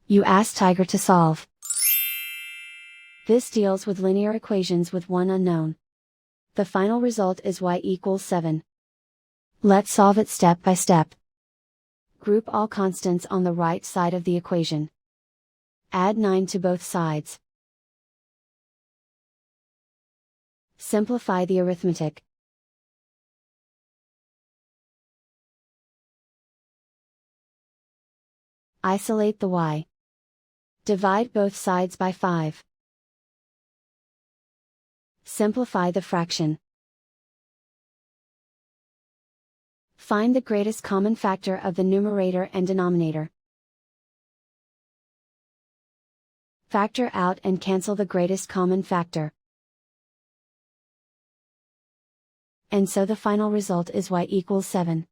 You ask Tiger to solve. This deals with linear equations with one unknown. The final result is y equals 7. Let's solve it step by step. Group all constants on the right side of the equation. Add 9 to both sides. Simplify the arithmetic. Isolate the y. Divide both sides by 5. Simplify the fraction. Find the greatest common factor of the numerator and denominator. Factor out and cancel the greatest common factor. And so the final result is y equals 7.